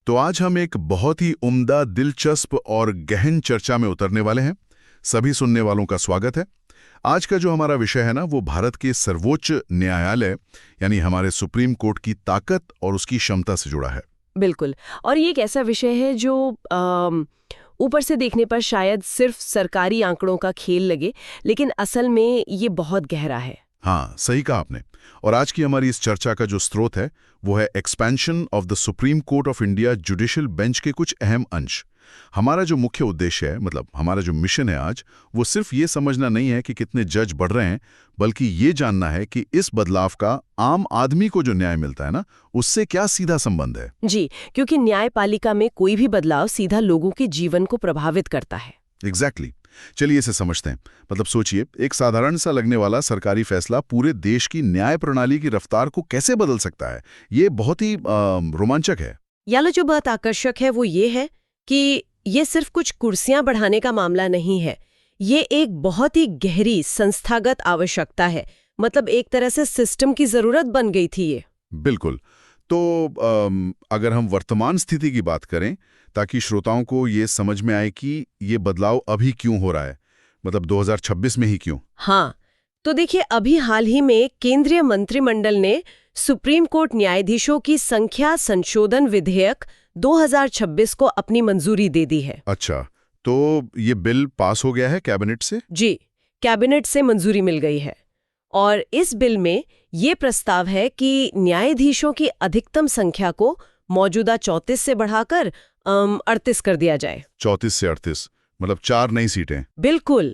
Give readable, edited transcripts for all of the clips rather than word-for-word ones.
तो आज हम एक बहुत ही उम्दा, दिलचस्प और गहन चर्चा में उतरने वाले हैं। सभी सुनने वालों का स्वागत है। आज का जो हमारा विषय है ना, वो भारत के सर्वोच्च न्यायालय यानी हमारे सुप्रीम कोर्ट की ताकत और उसकी क्षमता से जुड़ा है। बिल्कुल। और ये एक ऐसा विषय है जो ऊपर से देखने पर शायद सिर्फ सरकारी आंकड़ों का खेल लगे, लेकिन असल में ये बहुत गहरा है। हाँ, सही कहा आपने। और आज की हमारी इस चर्चा का जो स्रोत है वो है expansion of the supreme court of India judicial bench के कुछ अहम अंश। हमारा जो मुख्य उद्देश्य है, मतलब हमारा जो मिशन है आज, वो सिर्फ ये समझना नहीं है कि कितने जज बढ़ रहे हैं, बल्कि ये जानना है कि इस बदलाव का आम आदमी को जो न्याय मिलता है ना, उससे क्या सीधा संबंध है। जी, क्योंकि न्यायपालिका में कोई भी बदलाव सीधा लोगों के जीवन को प्रभावित करता है। एग्जैक्टली। चलिए इसे समझते हैं। मतलब सोचिए, एक साधारण सा लगने वाला सरकारी फैसला पूरे देश की न्याय प्रणाली की रफ्तार को कैसे बदल सकता है। ये बहुत ही रोमांचक है। यालो जो बात आकर्षक है वो ये है कि ये सिर्फ कुछ कुर्सियां बढ़ाने का मामला नहीं है। ये एक बहुत ही गहरी संस्थागत आवश्यकता है। मतलब एक तरह से सिस्टम की जरूरत बन गई थी ये। बिल्कुल। तो अगर हम वर्तमान स्थिति की बात करें, ताकि श्रोताओं को ये समझ में आए कि ये बदलाव अभी क्यों हो रहा है, मतलब 2026 में ही क्यों। हाँ, तो देखिए, अभी हाल ही में केंद्रीय मंत्रिमंडल ने सुप्रीम कोर्ट न्यायाधीशों की संख्या संशोधन विधेयक 2026 को अपनी मंजूरी दे दी है। अच्छा, तो ये बिल पास हो गया है कैबिनेट से? जी, कैबिनेट से मंजूरी मिल गई है। और इस बिल में ये प्रस्ताव है कि न्यायाधीशों की अधिकतम संख्या को मौजूदा 34 से बढ़ाकर 38 कर दिया जाए। 34 से 38, मतलब 4 नई सीटें। बिल्कुल।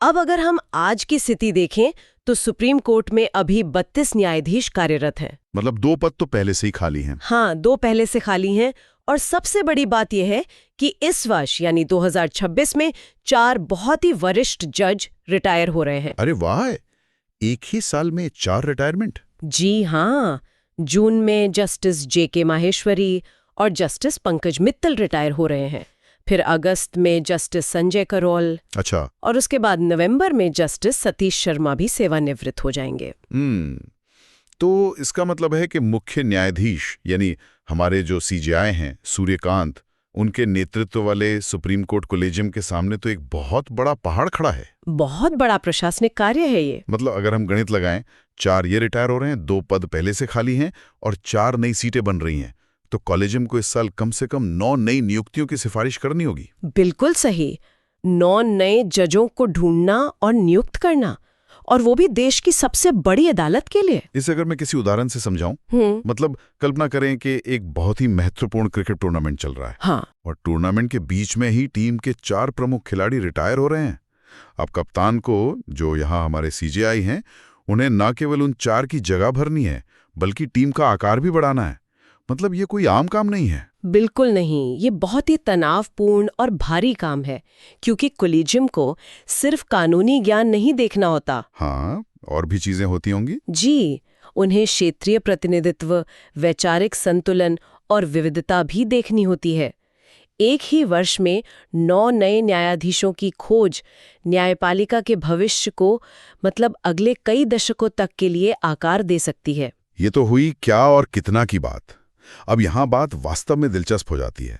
अब अगर हम आज की स्थिति देखें तो सुप्रीम कोर्ट में अभी 32 न्यायाधीश कार्यरत हैं। मतलब 2 पद तो पहले से ही खाली हैं। हाँ, 2 पहले से खाली हैं। और सबसे बड़ी बात यह है कि इस वर्ष यानी 2026 में 4 बहुत ही वरिष्ठ जज रिटायर हो रहे हैं। अरे वाह, एक ही साल में 4 रिटायरमेंट। जी हाँ, जून में जस्टिस J.K. माहेश्वरी और जस्टिस पंकज मित्तल रिटायर हो रहे हैं। फिर अगस्त में जस्टिस संजय करोल। अच्छा। और उसके बाद नवंबर में जस्टिस सतीश शर्मा भी सेवानिवृत्त हो जाएंगे। तो इसका मतलब है कि मुख्य न्यायाधीश यानी हमारे जो CJI हैं, सूर्यकांत, उनके नेतृत्व वाले सुप्रीम कोर्ट कोलेजियम के सामने तो एक बहुत बड़ा पहाड़ खड़ा है। बहुत बड़ा प्रशासनिक कार्य है ये। मतलब अगर हम गणित लगाएं, 4 ये रिटायर हो रहे हैं, 2 पद पहले से खाली हैं और 4 नई सीटें बन रही हैं, तो कॉलेजियम को इस साल कम से कम 9 नई नियुक्तियों की सिफारिश करनी होगी। बिल्कुल सही। 9 नए जजों को ढूंढना और नियुक्त करना, और वो भी देश की सबसे बड़ी अदालत के लिए। इसे अगर मैं किसी उदाहरण से समझाऊं, मतलब कल्पना करें कि एक बहुत ही महत्वपूर्ण क्रिकेट टूर्नामेंट चल रहा है। हाँ। और टूर्नामेंट के बीच में ही टीम के 4 प्रमुख खिलाड़ी रिटायर हो रहे हैं। अब कप्तान को, जो यहाँ हमारे CJI हैं, उन्हें न केवल उन 4 की जगह भरनी है, बल्कि टीम का आकार भी बढ़ाना है। मतलब ये कोई आम काम नहीं है। बिल्कुल नहीं, ये बहुत ही तनावपूर्ण और भारी काम है, क्योंकि कोलेजियम को सिर्फ कानूनी ज्ञान नहीं देखना होता। हाँ, और भी चीजें होती होंगी। जी, उन्हें क्षेत्रीय प्रतिनिधित्व, वैचारिक संतुलन और विविधता भी देखनी होती है। एक ही वर्ष में 9 नए न्यायाधीशों की खोज न्यायपालिका के भविष्य को, मतलब अगले कई दशकों तक के लिए आकार दे सकती है। ये तो हुई क्या और कितना की बात। अब यहाँ बात वास्तव में दिलचस्प हो जाती है।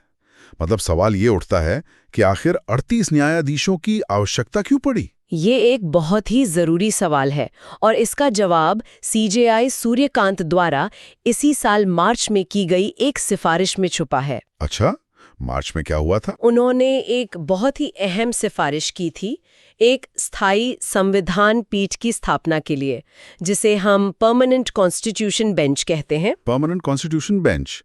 मतलब सवाल ये उठता है कि आखिर 38 न्यायाधीशों की आवश्यकता क्यों पड़ी? ये एक बहुत ही जरूरी सवाल है, और इसका जवाब CJI सूर्यकांत द्वारा इसी साल मार्च में की गई एक सिफारिश में छुपा है। अच्छा, मार्च में क्या हुआ था? उन्होंने एक बहुत ही अहम सिफारिश की थी, एक स्थायी संविधान पीठ की स्थापना के लिए, जिसे हम परमानेंट कॉन्स्टिट्यूशन बेंच कहते हैं। Permanent constitution bench.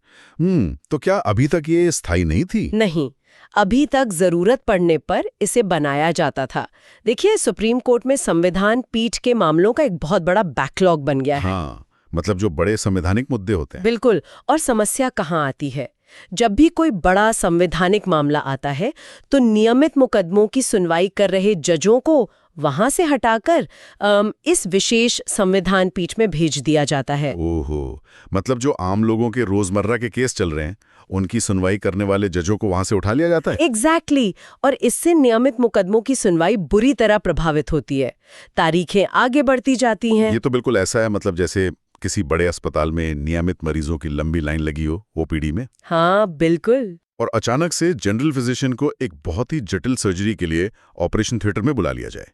तो क्या अभी तक ये स्थायी नहीं थी? नहीं, अभी तक जरूरत पड़ने पर इसे बनाया जाता था। देखिए, सुप्रीम कोर्ट में संविधान पीठ के मामलों का एक बहुत बड़ा बैकलॉग बन गया है। हाँ, मतलब जो बड़े संवैधानिक मुद्दे होते हैं। बिल्कुल। और समस्या कहाँ आती है? जब भी कोई बड़ा संवैधानिक मामला आता है तो नियमित मुकदमों की सुनवाई कर रहे जजों को वहां से हटाकर इस विशेष संविधान पीठ में भेज दिया जाता है। ओहो, मतलब जो आम लोगों के रोजमर्रा के केस चल रहे हैं, उनकी सुनवाई करने वाले जजों को वहां से उठा लिया जाता है। एग्जैक्टली। और इससे नियमित मुकदमों की सुनवाई बुरी तरह प्रभावित होती है, तारीखें आगे बढ़ती जाती हैं। ये तो बिल्कुल ऐसा है, मतलब जैसे किसी बड़े अस्पताल में नियमित मरीजों की लंबी लाइन लगी हो ओपीडी में, हाँ बिल्कुल। और अचानक से जनरल फिजिशियन को एक बहुत ही जटिल सर्जरी के लिए ऑपरेशन थिएटर में बुला लिया जाए।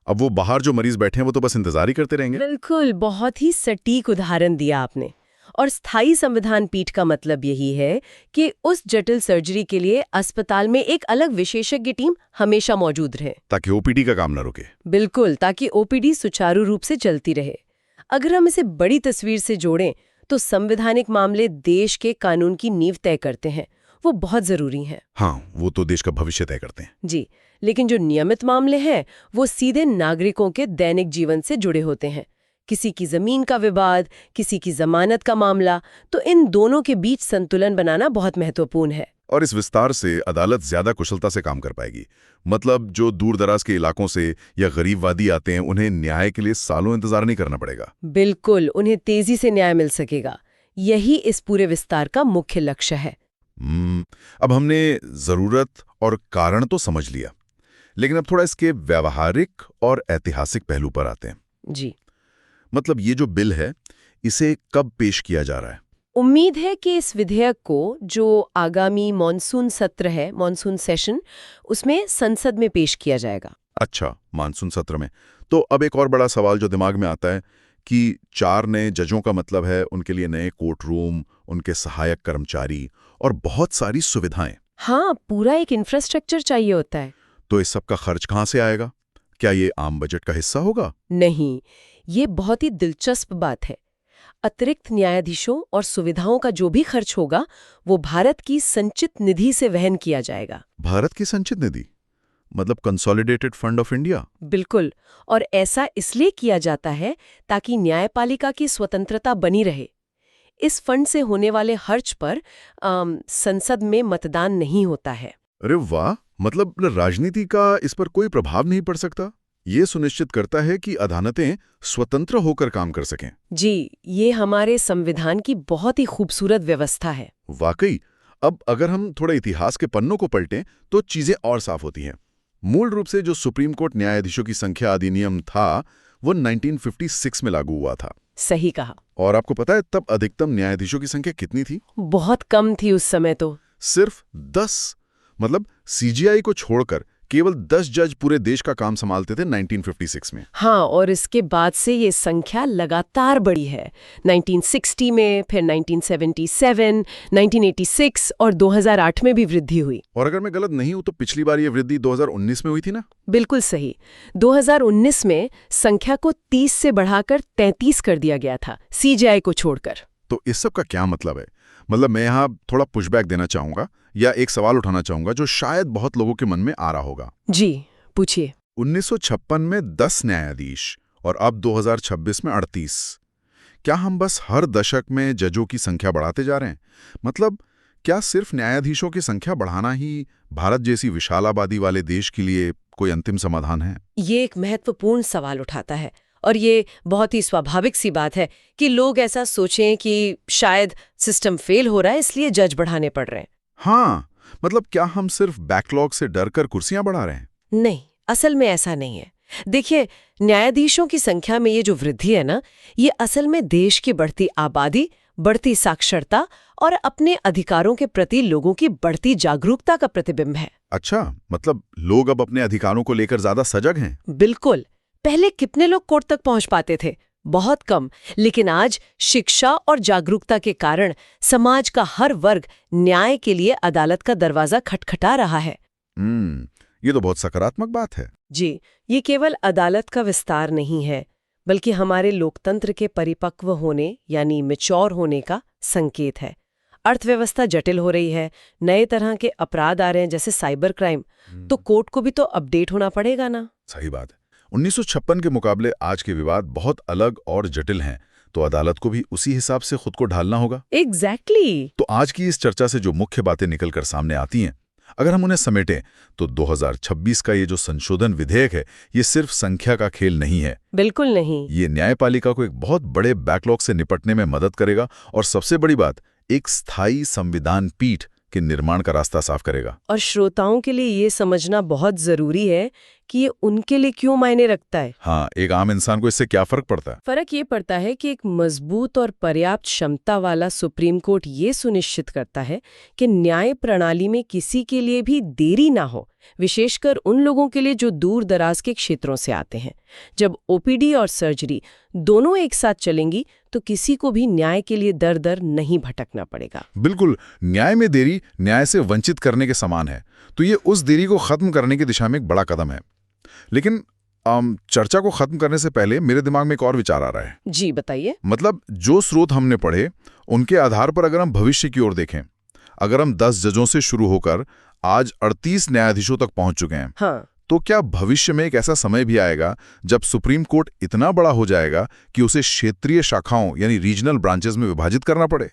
अब वो बाहर जो मरीज बैठे हैं वो तो बस इंतजार ही करते रहेंगे। बिल्कुल, बहुत ही सटीक उदाहरण दिया आपने। और स्थायी संविधान पीठ का मतलब यही है कि उस जटिल सर्जरी के लिए अस्पताल में एक अलग विशेषज्ञ टीम हमेशा मौजूद रहे, ताकि ओपीडी का काम न रुके। बिल्कुल, ताकि ओपीडी सुचारू रूप से चलती रहे। अगर हम इसे बड़ी तस्वीर से जोड़ें तो संवैधानिक मामले देश के कानून की नींव तय करते हैं, वो बहुत जरूरी हैं। हाँ, वो तो देश का भविष्य तय करते हैं। जी, लेकिन जो नियमित मामले हैं वो सीधे नागरिकों के दैनिक जीवन से जुड़े होते हैं। किसी की जमीन का विवाद, किसी की जमानत का मामला, तो इन दोनों के बीच संतुलन बनाना बहुत महत्वपूर्ण है। और इस विस्तार से अदालत ज्यादा कुशलता से काम कर पाएगी। मतलब जो दूर दराज के इलाकों से या गरीब वादी आते हैं, उन्हें न्याय के लिए सालों इंतजार नहीं करना पड़ेगा। बिल्कुल, उन्हें तेजी से न्याय मिल सकेगा। यही इस पूरे विस्तार का मुख्य लक्ष्य है। अब हमने जरूरत और कारण तो समझ लिया, लेकिन अब थोड़ा इसके व्यावहारिक और ऐतिहासिक पहलू पर आते हैं। जी, मतलब ये जो बिल है, इसे कब पेश किया जा रहा है? उम्मीद है कि इस विधेयक को जो आगामी मॉनसून सत्र है, मॉनसून सेशन, उसमें संसद में पेश किया जाएगा। अच्छा, मानसून सत्र में। तो अब एक और बड़ा सवाल जो दिमाग में आता है कि 4 नए जजों का मतलब है उनके लिए नए कोर्ट रूम, उनके सहायक कर्मचारी और बहुत सारी सुविधाएं। हाँ, पूरा एक इंफ्रास्ट्रक्चर चाहिए होता है। तो इस सब का खर्च कहाँ से आएगा? क्या ये आम बजट का हिस्सा होगा? नहीं, ये बहुत ही दिलचस्प बात है। अतिरिक्त न्यायाधीशों और सुविधाओं का जो भी खर्च होगा वो भारत की संचित निधि से वहन किया जाएगा। भारत की संचित निधि? मतलब कंसोलिडेटेड फंड ऑफ इंडिया? बिल्कुल, और ऐसा इसलिए किया जाता है ताकि न्यायपालिका की स्वतंत्रता बनी रहे। इस फंड से होने वाले खर्च पर संसद में मतदान नहीं होता है। अरे वाह! मतलब राजनीति का इस पर कोई प्रभाव नहीं पड़ सकता। ये सुनिश्चित करता है कि अदालतें स्वतंत्र होकर काम कर सकें। जी, ये हमारे संविधान की बहुत ही खूबसूरत व्यवस्था है। वाकई। अब अगर हम थोड़ा इतिहास के पन्नों को पलटें तो चीजें और साफ होती हैं। मूल रूप से जो सुप्रीम कोर्ट न्यायाधीशों की संख्या अधिनियम था, वो 1956 में लागू हुआ था। सही कहा। और आपको पता है तब अधिकतम न्यायाधीशों की संख्या कितनी थी? बहुत कम थी उस समय तो। सिर्फ 10। मतलब सीजीआई को छोड़कर केवल 10 जज पूरे देश का काम संभालते थे 1956 में। हाँ, और इसके बाद से ये संख्या लगातार बढ़ी है। 1960 में, फिर 1977, 1986 और 2008 में भी वृद्धि हुई। और अगर मैं गलत नहीं हूं तो पिछली बार ये वृद्धि 2019 में हुई थी ना? बिल्कुल सही। 2019 में संख्या को 30 से बढ़ाकर 33 कर दिया गया था, सीजीआई को छोड़कर। तो इस सब का क्या मतलब है? मतलब मैं यहाँ थोड़ा पुशबैक देना चाहूंगा या एक सवाल उठाना चाहूंगा जो शायद बहुत लोगों के मन में आ रहा होगा। जी, पूछिए। 1956 में 10 न्यायाधीश और अब 2026 में 38। क्या हम बस हर दशक में जजों की संख्या बढ़ाते जा रहे हैं? मतलब क्या सिर्फ न्यायाधीशों की संख्या बढ़ाना ही भारत जैसी विशाल आबादी वाले देश के लिए कोई अंतिम समाधान है? ये एक महत्वपूर्ण सवाल उठाता है, और ये बहुत ही स्वाभाविक सी बात है कि लोग ऐसा सोचें कि शायद सिस्टम फेल हो रहा है इसलिए जज बढ़ाने पड़ रहे हैं। हाँ, मतलब क्या हम सिर्फ बैकलॉग से डरकर कुर्सियां बढ़ा रहे हैं? नहीं, असल में ऐसा नहीं है। देखिए, न्यायाधीशों की संख्या में ये जो वृद्धि है ना, ये असल में देश की बढ़ती आबादी, बढ़ती साक्षरता और अपने अधिकारों के प्रति लोगों की बढ़ती जागरूकता का प्रतिबिंब है। अच्छा, मतलब लोग अब अपने अधिकारों को लेकर ज्यादा सजग हैं? बिल्कुल। पहले कितने लोग कोर्ट तक पहुंच पाते थे? बहुत कम। लेकिन आज शिक्षा और जागरूकता के कारण समाज का हर वर्ग न्याय के लिए अदालत का दरवाजा खटखटा रहा है। ये तो बहुत सकारात्मक बात है। जी, ये केवल अदालत का विस्तार नहीं है, बल्कि हमारे लोकतंत्र के परिपक्व होने यानी मैच्योर होने का संकेत है। अर्थव्यवस्था जटिल हो रही है, नए तरह के अपराध आ रहे हैं जैसे साइबर क्राइम, तो कोर्ट को भी तो अपडेट होना पड़ेगा ना। सही बात है। 1956 के मुकाबले आज के विवाद बहुत अलग और जटिल हैं, तो अदालत को भी उसी हिसाब से खुद को ढालना होगा। एग्जैक्टली। तो आज की इस चर्चा से जो मुख्य बातें निकलकर सामने आती हैं, अगर हम उन्हें समेटें तो 2026 का ये जो संशोधन विधेयक है, ये सिर्फ संख्या का खेल नहीं है। बिल्कुल नहीं। ये न्यायपालिका को एक बहुत बड़े बैकलॉग से निपटने में मदद करेगा और सबसे बड़ी बात, एक स्थायी संविधान पीठ के निर्माण का रास्ता साफ करेगा। और श्रोताओं के लिए ये समझना बहुत जरूरी है कि ये उनके लिए क्यों मायने रखता है। हाँ, एक आम इंसान को इससे क्या फर्क पड़ता है? फर्क ये पड़ता है कि एक मजबूत और पर्याप्त क्षमता वाला सुप्रीम कोर्ट ये सुनिश्चित करता है कि न्याय प्रणाली में किसी के लिए भी देरी ना हो, विशेषकर उन लोगों के लिए जो दूर दराज के क्षेत्रों से आते हैं। जब ओपीडी और सर्जरी दोनों एक साथ चलेंगी तो किसी को भी न्याय के लिए दर दर नहीं भटकना पड़ेगा। बिल्कुल, न्याय में देरी न्याय से वंचित करने के समान है, तो ये उस देरी को खत्म करने की दिशा में एक बड़ा कदम है। लेकिन चर्चा को खत्म करने से पहले मेरे दिमाग में एक और विचार आ रहा है। जी बताइए। मतलब जो स्रोत हमने पढ़े उनके आधार पर अगर हम भविष्य की ओर देखें, अगर हम 10 जजों से शुरू होकर आज 38 न्यायाधीशों तक पहुंच चुके हैं, हाँ, तो क्या भविष्य में एक ऐसा समय भी आएगा जब सुप्रीम कोर्ट इतना बड़ा हो जाएगा कि उसे क्षेत्रीय शाखाओं यानी रीजनल ब्रांचेस में विभाजित करना पड़े?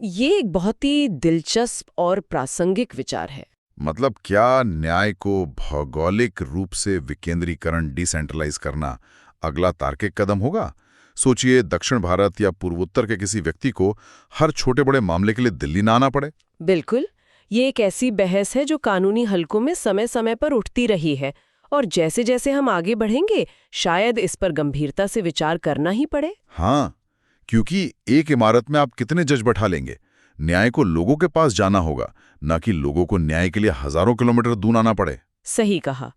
ये एक बहुत ही दिलचस्प और प्रासंगिक विचार है। मतलब क्या न्याय को भौगोलिक रूप से विकेंद्रीकरण डिसेंट्रलाइज करना अगला तार्किक कदम होगा? सोचिए, दक्षिण भारत या पूर्वोत्तर के किसी व्यक्ति को हर छोटे बड़े मामले के लिए दिल्ली ना आना पड़े। बिल्कुल, ये एक ऐसी बहस है जो कानूनी हलकों में समय समय पर उठती रही है, और जैसे जैसे हम आगे बढ़ेंगे शायद इस पर गंभीरता से विचार करना ही पड़े। हाँ, क्योंकि एक इमारत में आप कितने जज बैठा लेंगे? न्याय को लोगों के पास जाना होगा, ना कि लोगों को न्याय के लिए हजारों किलोमीटर दूर आना पड़े। सही कहा,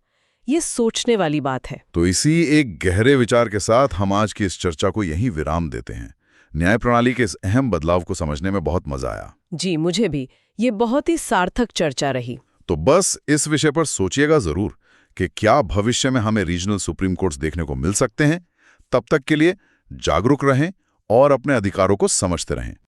ये सोचने वाली बात है। तो इसी एक गहरे विचार के साथ हम आज की इस चर्चा को यहीं विराम देते हैं। न्याय प्रणाली के इस अहम बदलाव को समझने में बहुत मजा आया। जी, मुझे भी। ये बहुत ही सार्थक चर्चा रही। तो बस इस विषय पर सोचिएगा जरूर कि क्या भविष्य में हमें रीजनल सुप्रीम कोर्ट्स देखने को मिल सकते हैं। तब तक के लिए जागरूक रहें और अपने अधिकारों को समझते रहें।